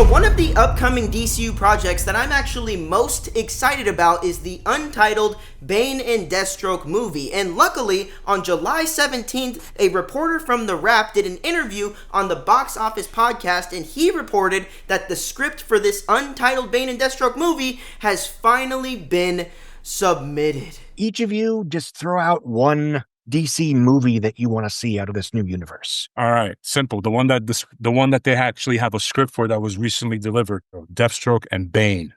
So one of the upcoming DCU projects that I'm actually most excited about is the untitled Bane and Deathstroke movie. And luckily, on July 17th, a reporter from The Wrap did an interview on the Box Office podcast, and he reported that the script for this untitled Bane and Deathstroke movie has finally been submitted. Each of you just throw out one DC movie that you want to see out of this new universe. All right, simple. The one that they actually have a script for that was recently delivered, Deathstroke and Bane.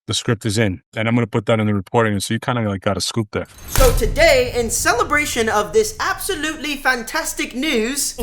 The script is in, and I'm going to put that in the reporting, so you kind of like got a scoop there. So today, in celebration of this absolutely fantastic news,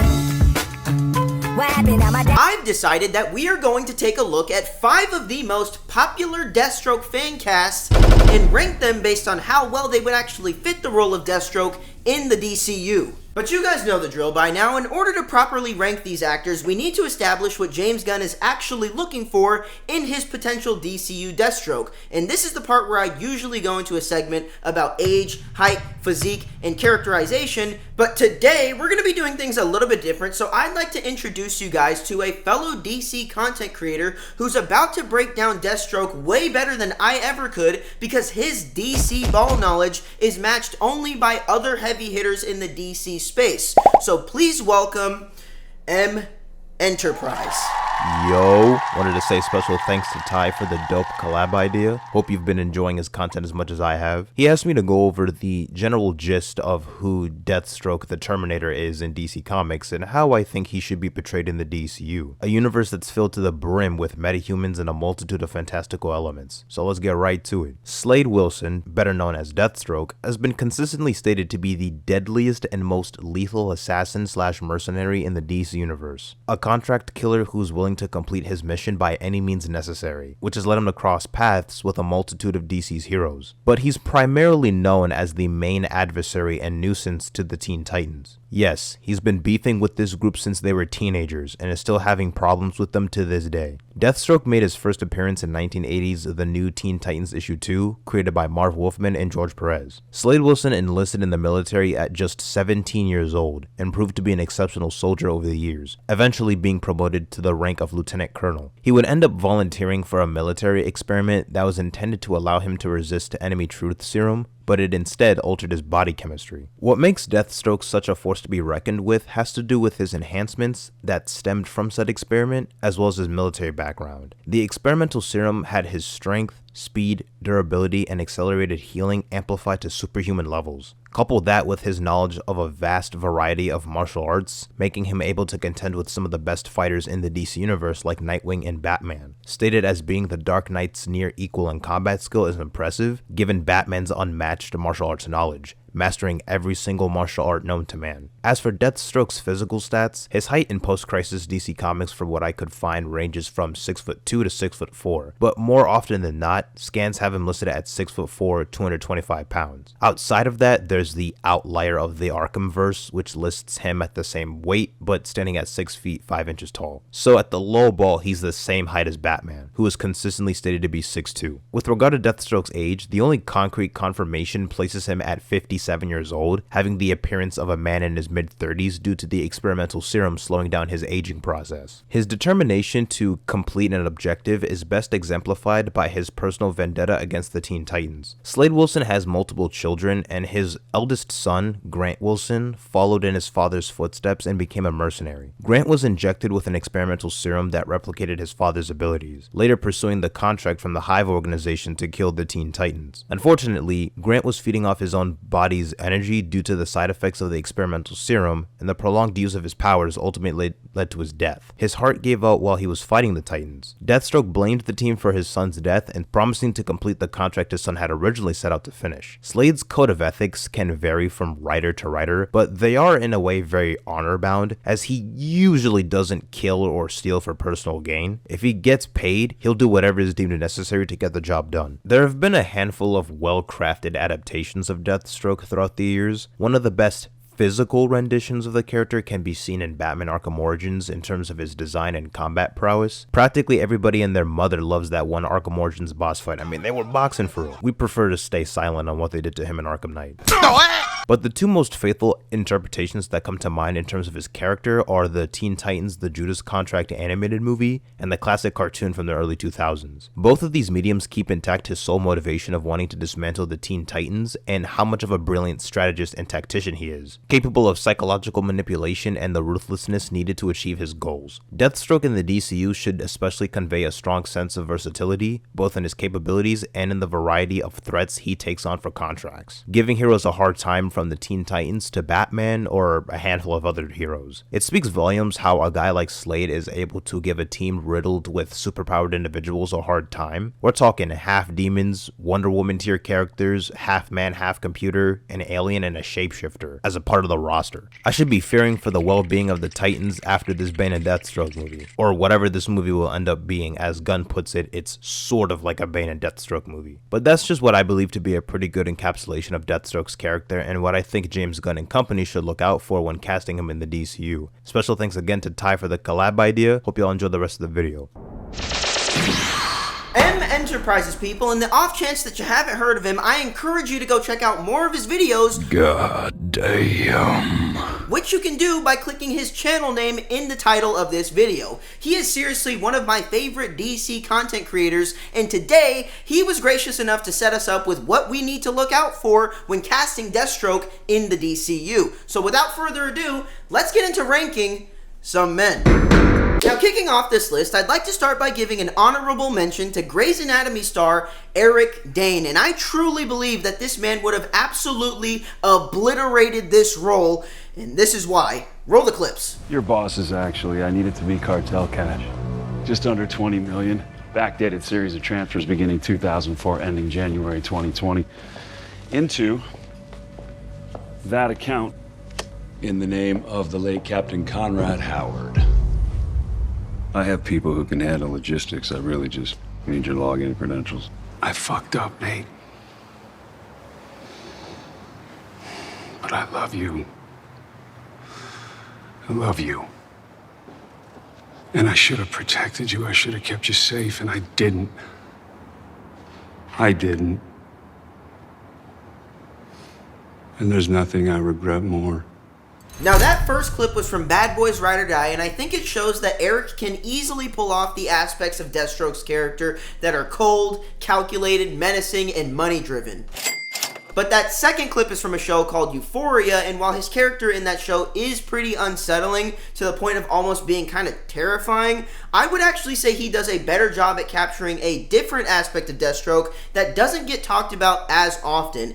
I've decided that we are going to take a look at 5 of the most popular Deathstroke fan casts and rank them based on how well they would actually fit the role of Deathstroke in the DCU. But you guys know the drill by now. In order to properly rank these actors, we need to establish what James Gunn is actually looking for in his potential DCU Deathstroke. And this is the part where I usually go into a segment about age, height, physique, and characterization. But today, we're going to be doing things a little bit different. So I'd like to introduce you guys to a fellow DC content creator who's about to break down Deathstroke way better than I ever could, because his DC ball knowledge is matched only by other heavy hitters in the DC space. So please welcome M. Enterprise. Yo, wanted to say special thanks to Ty for the dope collab idea. Hope you've been enjoying his content as much as I have. He asked me to go over the general gist of who Deathstroke the Terminator is in DC Comics and how I think he should be portrayed in the DCU, a universe that's filled to the brim with metahumans and a multitude of fantastical elements. So let's get right to it. Slade Wilson, better known as Deathstroke, has been consistently stated to be the deadliest and most lethal assassin / mercenary in the DC universe, a contract killer who's willing to complete his mission by any means necessary, which has led him to cross paths with a multitude of DC's heroes. But he's primarily known as the main adversary and nuisance to the Teen Titans. Yes, he's been beefing with this group since they were teenagers and is still having problems with them to this day. Deathstroke made his first appearance in 1980's The New Teen Titans issue 2, created by Marv Wolfman and George Perez. Slade Wilson enlisted in the military at just 17 years old and proved to be an exceptional soldier over the years, eventually being promoted to the rank of lieutenant colonel. He would end up volunteering for a military experiment that was intended to allow him to resist enemy truth serum, but it instead altered his body chemistry. What makes Deathstroke such a force to be reckoned with has to do with his enhancements that stemmed from said experiment, as well as his military background. The experimental serum had his strength, speed, durability, and accelerated healing amplified to superhuman levels. Couple that with his knowledge of a vast variety of martial arts, making him able to contend with some of the best fighters in the DC universe like Nightwing and Batman. Stated as being the Dark Knight's near equal in combat skill is impressive, given Batman's unmatched martial arts knowledge, mastering every single martial art known to man. As for Deathstroke's physical stats, his height in post-crisis DC Comics from what I could find ranges from 6'2" to 6'4", but more often than not, scans have him listed at 6'4", 225 pounds. Outside of that, there's the outlier of the Arkhamverse, which lists him at the same weight, but standing at 6 feet 5 inches tall. So at the low ball, he's the same height as Batman, who is consistently stated to be 6'2". With regard to Deathstroke's age, the only concrete confirmation places him at 57 years old, having the appearance of a man in his mid-30s due to the experimental serum slowing down his aging process. His determination to complete an objective is best exemplified by his personal vendetta against the Teen Titans. Slade Wilson has multiple children, and his eldest son, Grant Wilson, followed in his father's footsteps and became a mercenary. Grant was injected with an experimental serum that replicated his father's abilities, later pursuing the contract from the Hive organization to kill the Teen Titans. Unfortunately, Grant was feeding off his own body's energy due to the side effects of the experimental serum, and the prolonged use of his powers ultimately led to his death. His heart gave out while he was fighting the Titans. Deathstroke blamed the team for his son's death and promising to complete the contract his son had originally set out to finish. Slade's code of ethics can vary from writer to writer, but they are in a way very honor-bound, as he usually doesn't kill or steal for personal gain. If he gets paid, he'll do whatever is deemed necessary to get the job done. There have been a handful of well-crafted adaptations of Deathstroke throughout the years. One of the best physical renditions of the character can be seen in Batman Arkham Origins in terms of his design and combat prowess. Practically everybody and their mother loves that one Arkham Origins boss fight. I mean, they were boxing for real. We prefer to stay silent on what they did to him in Arkham Knight. But the two most faithful interpretations that come to mind in terms of his character are the Teen Titans The Judas Contract animated movie and the classic cartoon from the early 2000s. Both of these mediums keep intact his sole motivation of wanting to dismantle the Teen Titans and how much of a brilliant strategist and tactician he is, capable of psychological manipulation and the ruthlessness needed to achieve his goals. Deathstroke in the DCU should especially convey a strong sense of versatility, both in his capabilities and in the variety of threats he takes on for contracts, giving heroes a hard time from the Teen Titans to Batman or a handful of other heroes. It speaks volumes how a guy like Slade is able to give a team riddled with superpowered individuals a hard time. We're talking half demons, Wonder Woman tier characters, half man, half computer, an alien, and a shapeshifter as a part of the roster. I should be fearing for the well-being of the Titans after this Bane and Deathstroke movie, or whatever this movie will end up being. As Gunn puts it, it's sort of like a Bane and Deathstroke movie. But that's just what I believe to be a pretty good encapsulation of Deathstroke's character and what I think James Gunn and company should look out for when casting him in the DCU. Special thanks again to Ty for the collab idea. Hope y'all enjoy the rest of the video. M Enterprises, people, in the off chance that you haven't heard of him, I encourage you to go check out more of his videos. God damn. Which you can do by clicking his channel name in the title of this video. He is seriously one of my favorite DC content creators, and today he was gracious enough to set us up with what we need to look out for when casting Deathstroke in the DCU. So without further ado, let's get into ranking some men. Now, kicking off this list, I'd like to start by giving an honorable mention to Grey's Anatomy star Eric Dane, and I truly believe that this man would have absolutely obliterated this role, and this is why. Roll the clips. Your boss is I need it to be cartel cash. Just under 20 million. Backdated series of transfers beginning 2004, ending January 2020. Into that account in the name of the late Captain Conrad Howard. I have people who can handle logistics. I really just need your login credentials. I fucked up, Nate. But I love you. I love you. And I should have protected you. I should have kept you safe, and I didn't. I didn't. And there's nothing I regret more. Now, that first clip was from Bad Boys Ride or Die, and I think it shows that Eric can easily pull off the aspects of Deathstroke's character that are cold, calculated, menacing, and money-driven. But that second clip is from a show called Euphoria, and while his character in that show is pretty unsettling to the point of almost being kind of terrifying, I would actually say he does a better job at capturing a different aspect of Deathstroke that doesn't get talked about as often.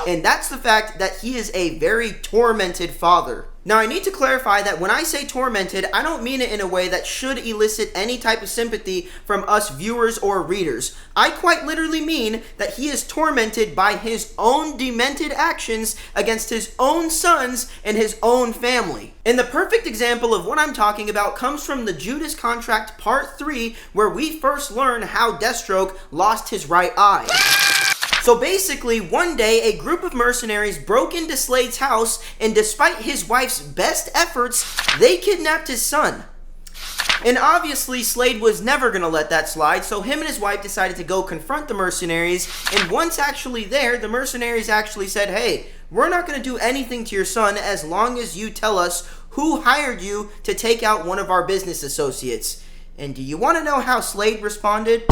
And that's the fact that he is a very tormented father. Now, I need to clarify that when I say tormented, I don't mean it in a way that should elicit any type of sympathy from us viewers or readers. I quite literally mean that he is tormented by his own demented actions against his own sons and his own family. And the perfect example of what I'm talking about comes from the Judas Contract Part 3, where we first learn how Deathstroke lost his right eye. So basically, one day, a group of mercenaries broke into Slade's house, and despite his wife's best efforts, they kidnapped his son. And obviously, Slade was never going to let that slide, so him and his wife decided to go confront the mercenaries, and once actually there, the mercenaries actually said, hey, we're not going to do anything to your son as long as you tell us who hired you to take out one of our business associates. And do you want to know how Slade responded?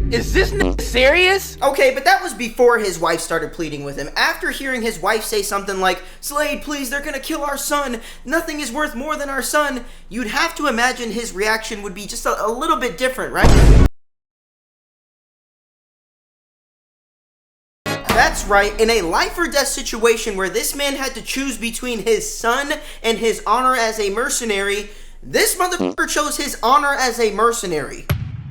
Is this serious? Okay, but that was before his wife started pleading with him. After hearing his wife say something like, Slade, please, they're gonna kill our son. Nothing is worth more than our son. You'd have to imagine his reaction would be just a little bit different, right? That's right, in a life or death situation where this man had to choose between his son and his honor as a mercenary, this motherfucker chose his honor as a mercenary.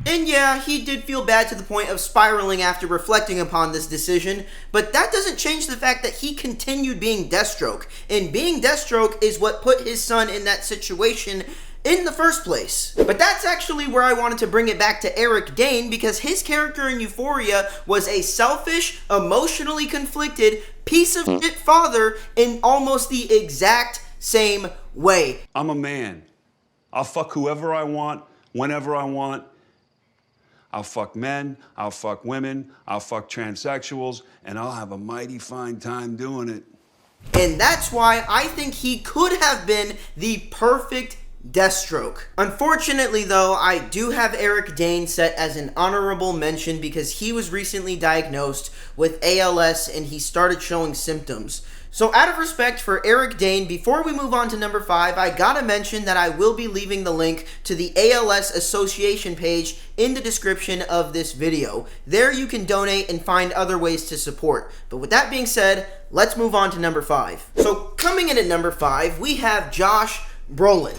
And yeah, he did feel bad to the point of spiraling after reflecting upon this decision, but that doesn't change the fact that he continued being Deathstroke, and being Deathstroke is what put his son in that situation in the first place. But that's actually where I wanted to bring it back to Eric Dane, because his character in Euphoria was a selfish, emotionally conflicted piece of shit father in almost the exact same way. I'm a man. I'll fuck whoever I want, whenever I want. I'll fuck men, I'll fuck women, I'll fuck transsexuals, and I'll have a mighty fine time doing it. And that's why I think he could have been the perfect Deathstroke. Unfortunately though, I do have Eric Dane set as an honorable mention because he was recently diagnosed with ALS and he started showing symptoms. So out of respect for Eric Dane, before we move on to number 5, I gotta mention that I will be leaving the link to the ALS Association page in the description of this video. There you can donate and find other ways to support. But with that being said, let's move on to number 5. So coming in at number 5, we have Josh Brolin.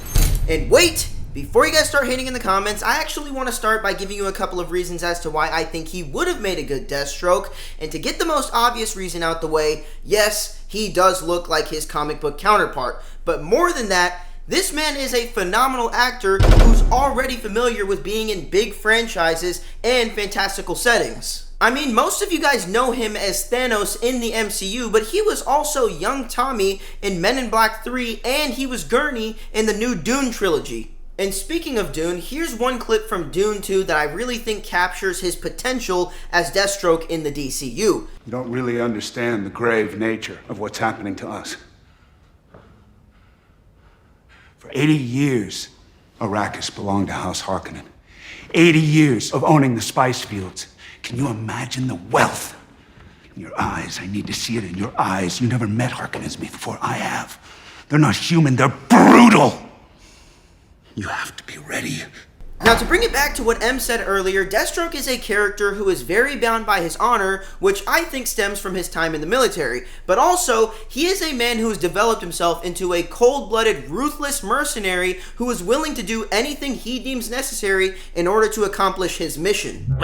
And wait, before you guys start hating in the comments, I actually want to start by giving you a couple of reasons as to why I think he would have made a good Deathstroke. And to get the most obvious reason out the way, yes, he does look like his comic book counterpart. But more than that, this man is a phenomenal actor who's already familiar with being in big franchises and fantastical settings. I mean, most of you guys know him as Thanos in the MCU, but he was also young Tommy in Men in Black 3, and he was Gurney in the new Dune trilogy. And speaking of Dune, here's one clip from Dune 2 that I really think captures his potential as Deathstroke in the DCU. You don't really understand the grave nature of what's happening to us. For 80 years, Arrakis belonged to House Harkonnen. 80 years of owning the spice fields. Can you imagine the wealth? In your eyes, I need to see it in your eyes. You never met Harkonnens before, I have. They're not human, they're brutal. You have to be ready. Now, to bring it back to what M said earlier, Deathstroke is a character who is very bound by his honor, which I think stems from his time in the military. But also, he is a man who has developed himself into a cold-blooded, ruthless mercenary who is willing to do anything he deems necessary in order to accomplish his mission.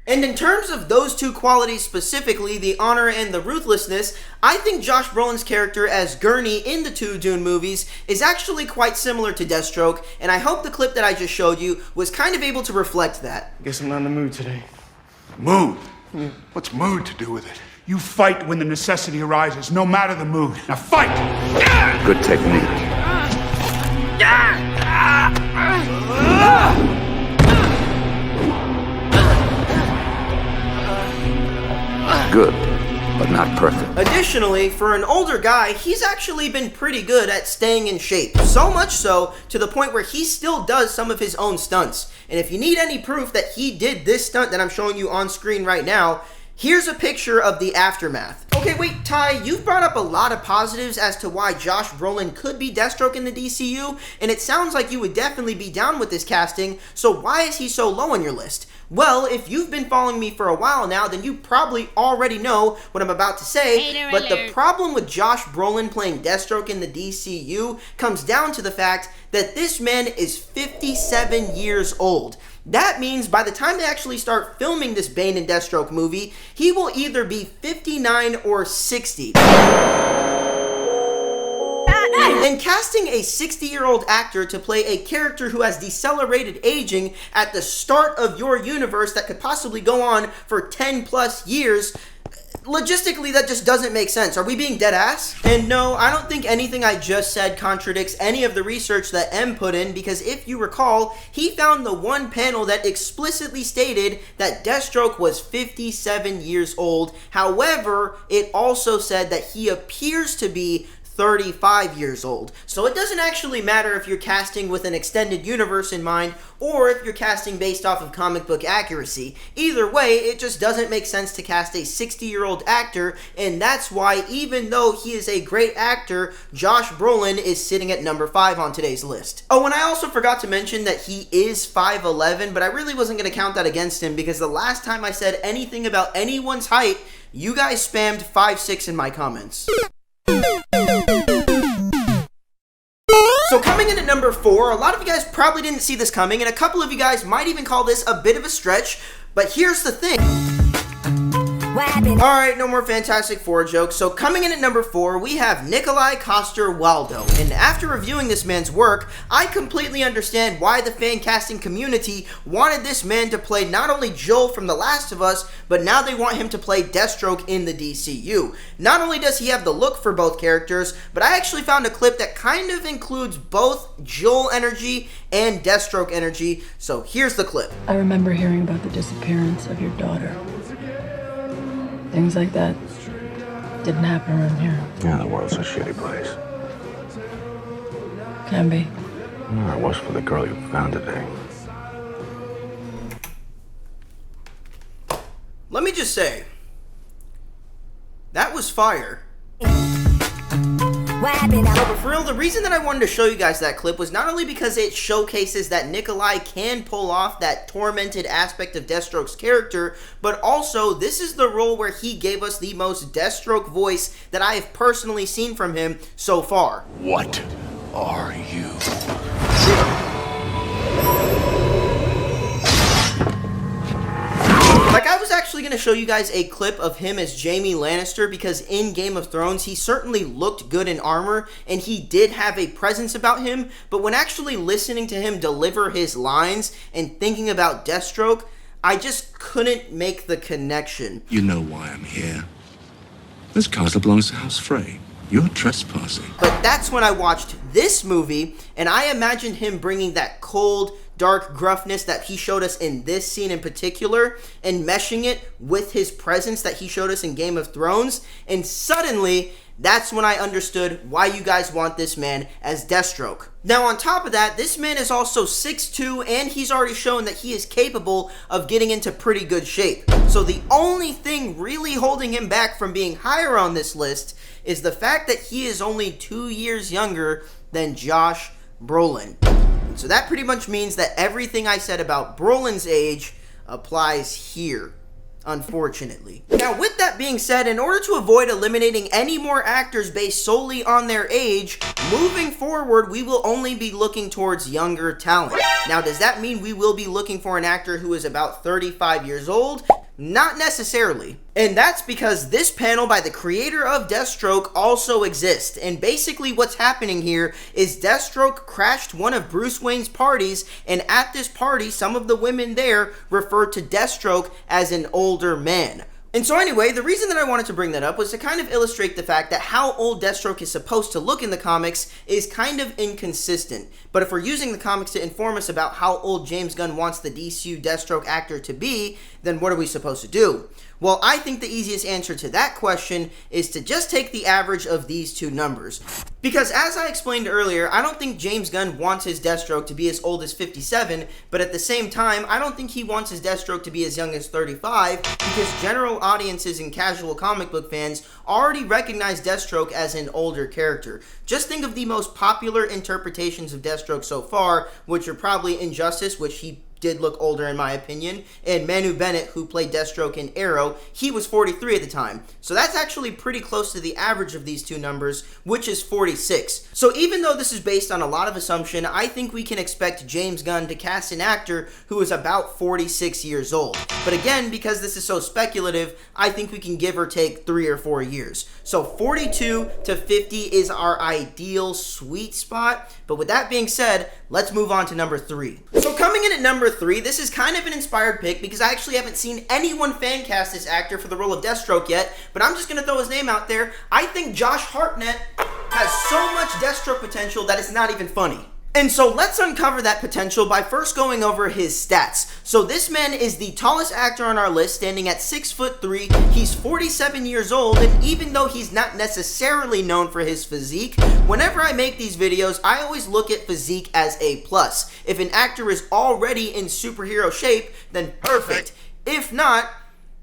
And in terms of those two qualities specifically, the honor and the ruthlessness, I think Josh Brolin's character as Gurney in the two Dune movies is actually quite similar to Deathstroke, and I hope the clip that I just showed you was kind of able to reflect that. Guess I'm not in the mood today. Mood? What's mood to do with it? You fight when the necessity arises, no matter the mood. Now fight! Good technique. Good, but not perfect. Additionally, for an older guy, he's actually been pretty good at staying in shape. So much so, to the point where he still does some of his own stunts. And if you need any proof that he did this stunt that I'm showing you on screen right now, here's a picture of the aftermath. Okay, wait, Ty, you've brought up a lot of positives as to why Josh Brolin could be Deathstroke in the DCU, and it sounds like you would definitely be down with this casting, so why is he so low on your list? Well, if you've been following me for a while now, then you probably already know what I'm about to say, but the problem with Josh Brolin playing Deathstroke in the DCU comes down to the fact that this man is 57 years old. That means by the time they actually start filming this Bane and Deathstroke movie, he will either be 59 or 60. And casting a 60-year-old actor to play a character who has decelerated aging at the start of your universe that could possibly go on for 10 plus years, logistically that just doesn't make sense. Are we being dead ass? And no, I don't think anything I just said contradicts any of the research that M put in, because if you recall, he found the one panel that explicitly stated that Deathstroke was 57 years old. However, it also said that he appears to be 35 years old. So it doesn't actually matter if you're casting with an extended universe in mind or if you're casting based off of comic book accuracy. Either way, it just doesn't make sense to cast a 60-year-old actor, and that's why even though he is a great actor, Josh Brolin is sitting at number 5 on today's list. Oh, and I also forgot to mention that he is 5'11", but I really wasn't going to count that against him because the last time I said anything about anyone's height, you guys spammed 5'6" in my comments. So coming in at number 4, a lot of you guys probably didn't see this coming, and a couple of you guys might even call this a bit of a stretch, but here's the thing. Alright, no more Fantastic Four jokes. So coming in at number 4, we have Nikolai Coster-Waldau. And after reviewing this man's work, I completely understand why the fan casting community wanted this man to play not only Joel from The Last of Us, but now they want him to play Deathstroke in the DCU. Not only does he have the look for both characters, but I actually found a clip that kind of includes both Joel energy and Deathstroke energy. So here's the clip. I remember hearing about the disappearance of your daughter. Things like that didn't happen around here. Yeah, the world's a shitty place. Can be. No, it was for the girl you found today. Let me just say, that was fire. No, but for real, the reason that I wanted to show you guys that clip was not only because it showcases that Nikolai can pull off that tormented aspect of Deathstroke's character, but also this is the role where he gave us the most Deathstroke voice that I have personally seen from him so far. What are you? Like, I was actually going to show you guys a clip of him as Jaime Lannister because in Game of Thrones, he certainly looked good in armor and he did have a presence about him, but when actually listening to him deliver his lines and thinking about Deathstroke, I just couldn't make the connection. You know why I'm here. This castle belongs to House Frey. You're trespassing. But that's when I watched this movie and I imagined him bringing that cold, dark gruffness that he showed us in this scene in particular and meshing it with his presence that he showed us in Game of Thrones, and suddenly that's when I understood why you guys want this man as Deathstroke. Now on top of that, this man is also 6'2", and he's already shown that he is capable of getting into pretty good shape. So the only thing really holding him back from being higher on this list is the fact that he is only 2 years younger than Josh Brolin. So that pretty much means that everything I said about Brolin's age applies here, unfortunately. Now, with that being said, in order to avoid eliminating any more actors based solely on their age, moving forward, we will only be looking towards younger talent. Now, does that mean we will be looking for an actor who is about 35 years old? Not necessarily. And that's because this panel by the creator of Deathstroke also exists. And basically what's happening here is Deathstroke crashed one of Bruce Wayne's parties, and at this party, some of the women there referred to Deathstroke as an older man. And so anyway, the reason that I wanted to bring that up was to kind of illustrate the fact that how old Deathstroke is supposed to look in the comics is kind of inconsistent. But if we're using the comics to inform us about how old James Gunn wants the DCU Deathstroke actor to be, then what are we supposed to do? Well, I think the easiest answer to that question is to just take the average of these two numbers. Because as I explained earlier, I don't think James Gunn wants his Deathstroke to be as old as 57, but at the same time, I don't think he wants his Deathstroke to be as young as 35, because general audiences and casual comic book fans already recognize Deathstroke as an older character. Just think of the most popular interpretations of Deathstroke so far, which are probably Injustice, which he did look older in my opinion, and Manu Bennett, who played Deathstroke in Arrow, he was 43 at the time. So that's actually pretty close to the average of these two numbers, which is 46. So even though this is based on a lot of assumption, I think we can expect James Gunn to cast an actor who is about 46 years old. But again, because this is so speculative, I think we can give or take 3 or 4 years. So 42 to 50 is our ideal sweet spot. But with that being said, let's move on to number 3. So coming in at number 3, this is kind of an inspired pick because I actually haven't seen anyone fan cast this actor for the role of Deathstroke yet, but I'm just going to throw his name out there. I think Josh Hartnett has so much Deathstroke potential that it's not even funny. And so let's uncover that potential by first going over his stats. So this man is the tallest actor on our list, standing at 6'3". He's 47 years old, and even though he's not necessarily known for his physique, whenever I make these videos, I always look at physique as a plus. If an actor is already in superhero shape, then perfect. If not,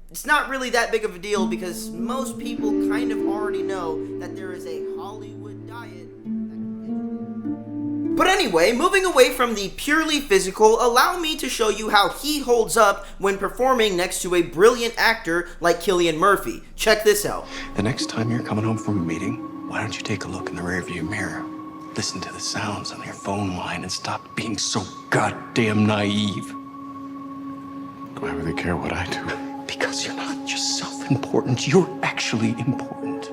it's not really that big of a deal because most people kind of already know that there is a Hollywood diet. But anyway, moving away from the purely physical, allow me to show you how he holds up when performing next to a brilliant actor like Cillian Murphy. Check this out. The next time you're coming home from a meeting, why don't you take a look in the rearview mirror, listen to the sounds on your phone line, and stop being so goddamn naive. Do I really care what I do? Because you're not just selfish. important. You're actually important.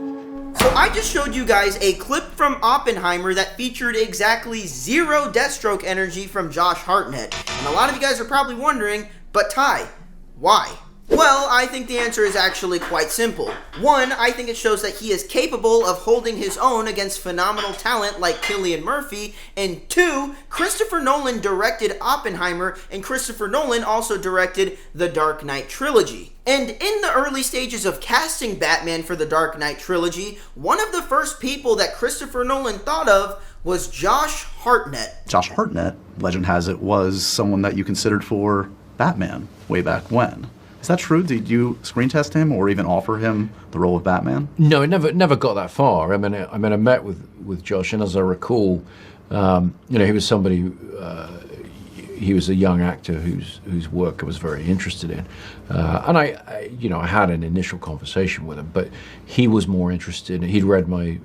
So I just showed you guys a clip from Oppenheimer that featured exactly 0 Deathstroke energy from Josh Hartnett. And a lot of you guys are probably wondering, but Ty, why? Well, I think the answer is actually quite simple. One, I think it shows that he is capable of holding his own against phenomenal talent like Cillian Murphy. And 2, Christopher Nolan directed Oppenheimer, and Christopher Nolan also directed the Dark Knight trilogy. And in the early stages of casting Batman for the Dark Knight trilogy, one of the first people that Christopher Nolan thought of was Josh Hartnett. Josh Hartnett, legend has it, was someone that you considered for Batman way back when. Is that true? Did you screen test him or even offer him the role of Batman? No, it never got that far. I met with Josh, and as I recall, he was somebody. He was a young actor whose work I was very interested in, and I had an initial conversation with him. But he was more interested. He'd read my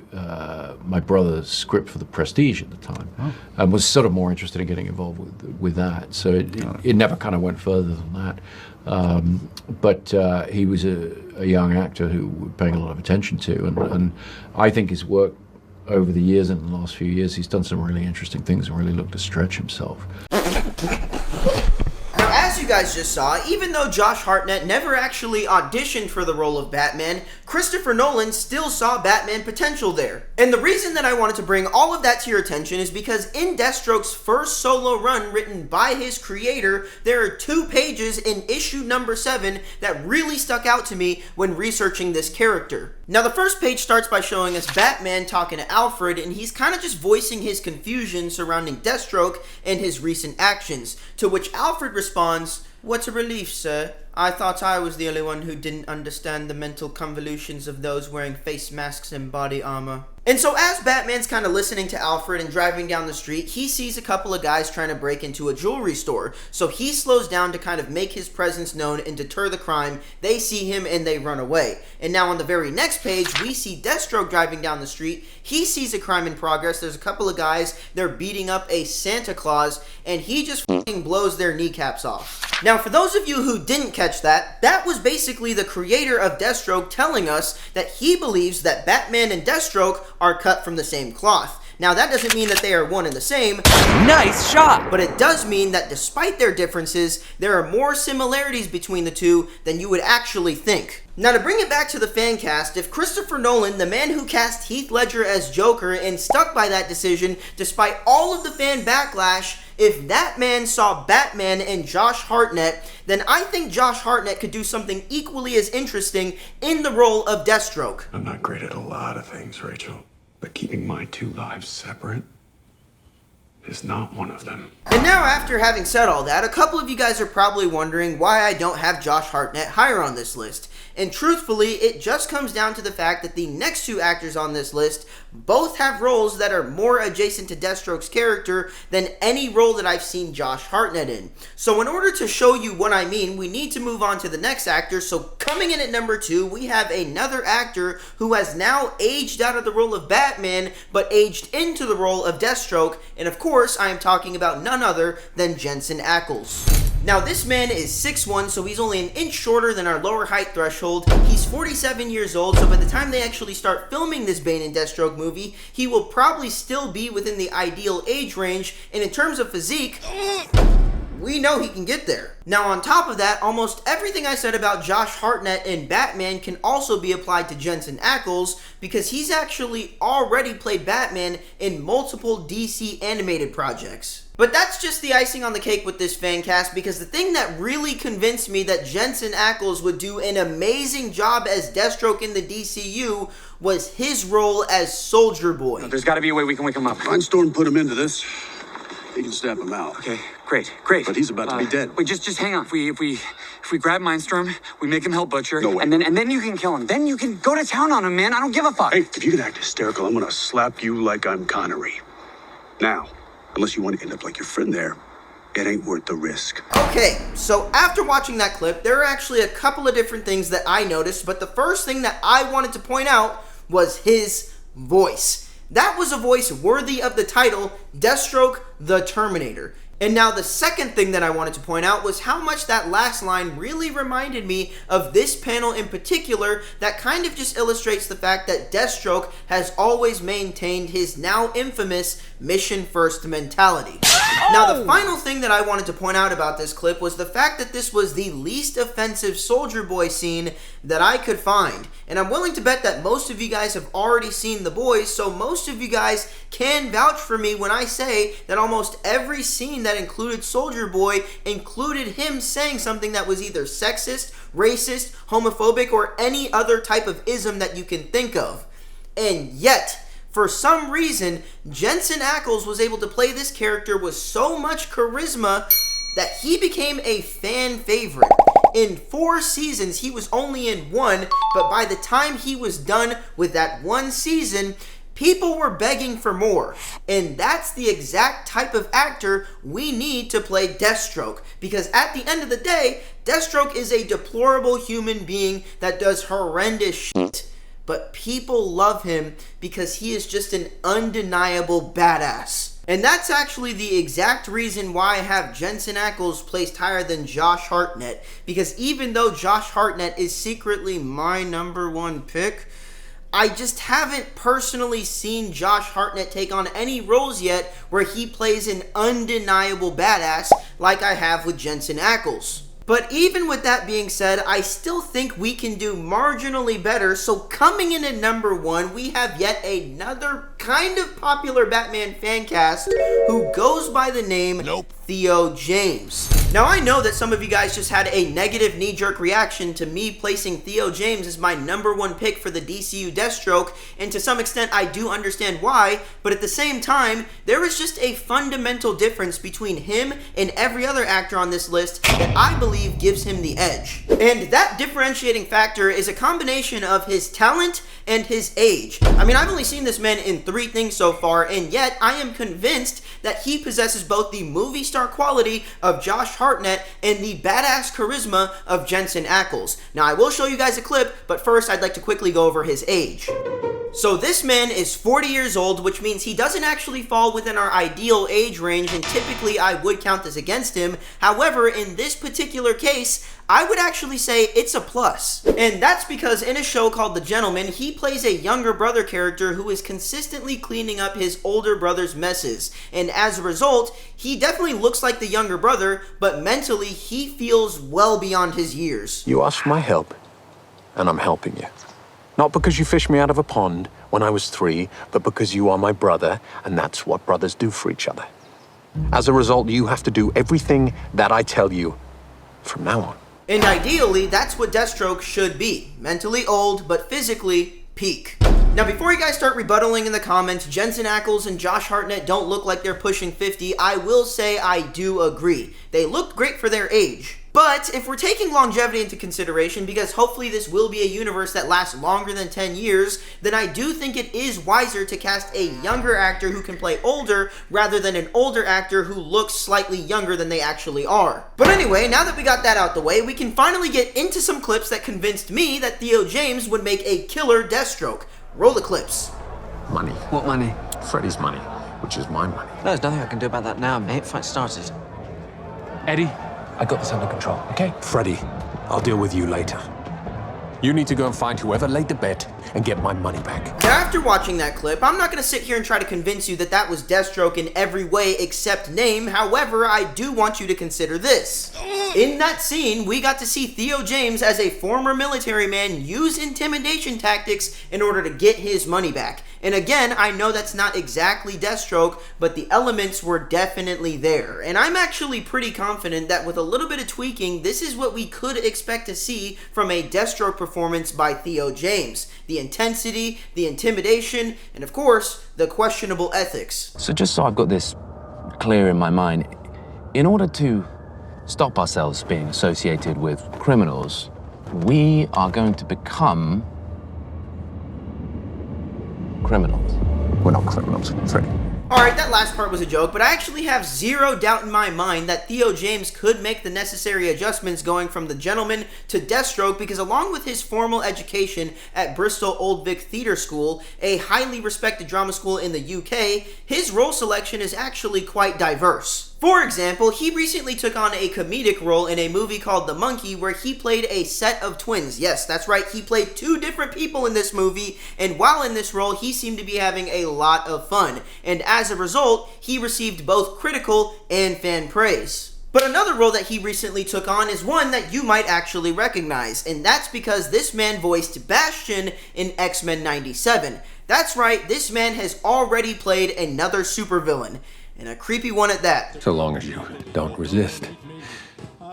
brother's script for The Prestige at the time, and was sort of more interested in getting involved with that. So it never kind of went further than that. But he was a young actor who we're paying a lot of attention to, and I think his work over the years, in the last few years, he's done some really interesting things and really looked to stretch himself. Now, as you guys just saw, even though Josh Hartnett never actually auditioned for the role of Batman, Christopher Nolan still saw Batman potential there. And the reason that I wanted to bring all of that to your attention is because in Deathstroke's first solo run written by his creator, there are 2 pages in issue number 7 that really stuck out to me when researching this character. Now, the first page starts by showing us Batman talking to Alfred, and he's kind of just voicing his confusion surrounding Deathstroke and his recent actions, to which Alfred responds, "What a relief, sir. I thought I was the only one who didn't understand the mental convolutions of those wearing face masks and body armor." And so as Batman's kind of listening to Alfred and driving down the street, he sees a couple of guys trying to break into a jewelry store. So he slows down to kind of make his presence known and deter the crime. They see him and they run away. And now on the very next page, we see Deathstroke driving down the street. He sees a crime in progress. There's a couple of guys. They're beating up a Santa Claus, and he just fucking blows their kneecaps off. Now, for those of you who didn't catch that, that was basically the creator of Deathstroke telling us that he believes that Batman and Deathstroke are cut from the same cloth. Now, that doesn't mean that they are one and the same. Nice shot! But it does mean that despite their differences, there are more similarities between the two than you would actually think. Now, to bring it back to the Fancast, if Christopher Nolan, the man who cast Heath Ledger as Joker and stuck by that decision despite all of the fan backlash, if that man saw Batman and Josh Hartnett, then I think Josh Hartnett could do something equally as interesting in the role of Deathstroke. I'm not great at a lot of things, Rachel, but keeping my 2 lives separate is not one of them. And now, after having said all that, a couple of you guys are probably wondering why I don't have Josh Hartnett higher on this list. And truthfully, it just comes down to the fact that the next 2 actors on this list both have roles that are more adjacent to Deathstroke's character than any role that I've seen Josh Hartnett in. So in order to show you what I mean, we need to move on to the next actor. So coming in at number 2, we have another actor who has now aged out of the role of Batman, but aged into the role of Deathstroke. And of course, I am talking about none other than Jensen Ackles. Now, this man is 6'1", so he's only an inch shorter than our lower height threshold. He's 47 years old, so by the time they actually start filming this Bane and Deathstroke movie, he will probably still be within the ideal age range, and in terms of physique, we know he can get there. Now, on top of that, almost everything I said about Josh Hartnett and Batman can also be applied to Jensen Ackles, because he's actually already played Batman in multiple DC animated projects. But that's just the icing on the cake with this Fancast, because the thing that really convinced me that Jensen Ackles would do an amazing job as Deathstroke in the DCU was his role as Soldier Boy. There's got to be a way we can wake him up. Find Storm, put him into this. He can stamp him out. Okay, great. But he's about to be dead. Wait, just hang on. If we grab Mindstorm, we make him help Butcher, No way. and then you can kill him. Then you can go to town on him, man. I don't give a fuck. Hey, if you can act hysterical, I'm gonna slap you like I'm Connery. Now, unless you want to end up like your friend there, it ain't worth the risk. Okay, so after watching that clip, there are actually a couple of different things that I noticed, but the first thing that I wanted to point out was his voice. That was a voice worthy of the title, Deathstroke the Terminator. And now the second thing that I wanted to point out was how much that last line really reminded me of this panel in particular that kind of just illustrates the fact that Deathstroke has always maintained his now infamous mission first mentality. Now the final thing that I wanted to point out about this clip was the fact that this was the least offensive Soldier Boy scene that I could find. And I'm willing to bet that most of you guys have already seen The Boys, so most of you guys can vouch for me when I say that almost every scene that included Soldier Boy included him saying something that was either sexist, racist, homophobic, or any other type of ism that you can think of. And yet, for some reason, Jensen Ackles was able to play this character with so much charisma that he became a fan favorite. In 4 seasons, he was only in 1, but by the time he was done with that 1 season, people were begging for more. And that's the exact type of actor we need to play Deathstroke. Because at the end of the day, Deathstroke is a deplorable human being that does horrendous shit. But people love him because he is just an undeniable badass. And that's actually the exact reason why I have Jensen Ackles placed higher than Josh Hartnett. Because even though Josh Hartnett is secretly my #1 pick, I just haven't personally seen Josh Hartnett take on any roles yet where he plays an undeniable badass like I have with Jensen Ackles. But even with that being said, I still think we can do marginally better. So coming in at #1, we have yet another kind of popular Batman fan cast who goes by the name Theo James. Now I know that some of you guys just had a negative knee-jerk reaction to me placing Theo James as my #1 pick for the DCU Deathstroke, and to some extent I do understand why, but at the same time, there is just a fundamental difference between him and every other actor on this list that I believe gives him the edge. And that differentiating factor is a combination of his talent and his age. I mean, I've only seen this man in 3 things so far, and yet I am convinced that he possesses both the movie star quality of Josh Hartnett and the badass charisma of Jensen Ackles. Now, I will show you guys a clip, but first I'd like to quickly go over his age. So this man is 40 years old, which means he doesn't actually fall within our ideal age range, and typically I would count this against him. However, in this particular case, I would actually say it's a plus. And that's because in a show called The Gentleman, he plays a younger brother character who is consistently cleaning up his older brother's messes. And as a result, he definitely looks like the younger brother, but mentally he feels well beyond his years. You asked for my help, and I'm helping you. Not because you fished me out of a pond when I was 3, but because you are my brother, and that's what brothers do for each other. As a result, you have to do everything that I tell you from now on. And ideally, that's what Deathstroke should be. Mentally old, but physically peak. Now, before you guys start rebuttaling in the comments, Jensen Ackles and Josh Hartnett don't look like they're pushing 50, I will say I do agree. They looked great for their age. But if we're taking longevity into consideration, because hopefully this will be a universe that lasts longer than 10 years, then I do think it is wiser to cast a younger actor who can play older, rather than an older actor who looks slightly younger than they actually are. But anyway, now that we got that out the way, we can finally get into some clips that convinced me that Theo James would make a killer Deathstroke. Roll the clips. Money. What money? Freddy's money, which is my money. There's nothing I can do about that now, mate. Fight started. Eddie, I got this under control, okay? Freddy, I'll deal with you later. You need to go and find whoever laid the bet and get my money back. Now, after watching that clip, I'm not going to sit here and try to convince you that that was Deathstroke in every way except name. However, I do want you to consider this. In that scene, we got to see Theo James as a former military man use intimidation tactics in order to get his money back. And again, I know that's not exactly Deathstroke, but the elements were definitely there. And I'm actually pretty confident that with a little bit of tweaking, this is what we could expect to see from a Deathstroke performance by Theo James. The intensity, the intimidation, and of course, the questionable ethics. So just so I've got this clear in my mind, in order to stop ourselves being associated with criminals, we are going to become criminals. We're not criminals, Freddy. Alright, that last part was a joke, but I actually have zero doubt in my mind that Theo James could make the necessary adjustments going from The Gentleman to Deathstroke, because along with his formal education at Bristol Old Vic Theatre School, a highly respected drama school in the UK, his role selection is actually quite diverse. For example, he recently took on a comedic role in a movie called The Monkey where he played a set of twins. Yes, that's right, he played 2 different people in this movie, and while in this role, he seemed to be having a lot of fun. And as a result, he received both critical and fan praise. But another role that he recently took on is one that you might actually recognize, and that's because this man voiced Bastion in X-Men 97. That's right, this man has already played another supervillain, and a creepy one at that. So long as you don't resist.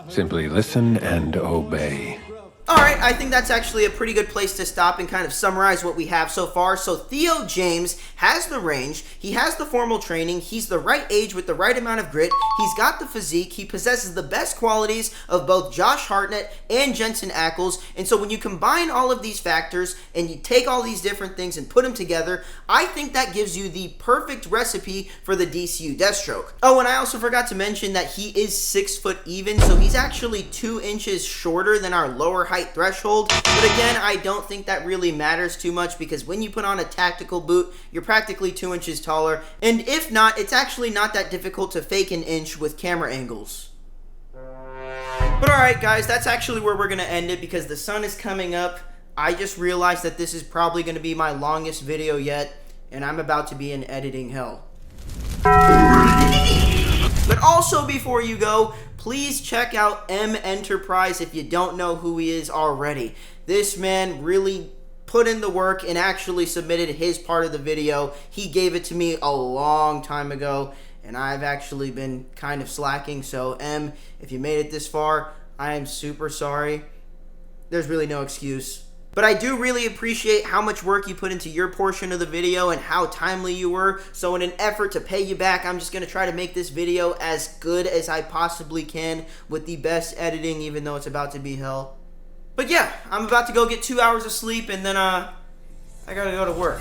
Simply listen and obey. Alright, I think that's actually a pretty good place to stop and kind of summarize what we have so far. So Theo James has the range, he has the formal training, he's the right age with the right amount of grit, he's got the physique, he possesses the best qualities of both Josh Hartnett and Jensen Ackles, and so when you combine all of these factors and you take all these different things and put them together, I think that gives you the perfect recipe for the DCU Deathstroke. Oh, and I also forgot to mention that he is 6 foot even, so he's actually 2 inches shorter than our lower height threshold, but again, I don't think that really matters too much because when you put on a tactical boot, you're practically 2 inches taller, and if not, it's actually not that difficult to fake an inch with camera angles. But alright guys, that's actually where we're going to end it because the sun is coming up. I just realized that this is probably going to be my longest video yet, and I'm about to be in editing hell. But also before you go, please check out M Enterprise if you don't know who he is already. This man really put in the work and actually submitted his part of the video. He gave it to me a long time ago, and I've actually been kind of slacking. So M, if you made it this far, I am super sorry. There's really no excuse. But I do really appreciate how much work you put into your portion of the video and how timely you were. So in an effort to pay you back, I'm just going to try to make this video as good as I possibly can with the best editing, even though it's about to be hell. But yeah, I'm about to go get 2 hours of sleep and then I gotta go to work.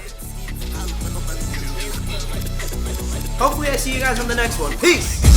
Hopefully I see you guys on the next one. Peace!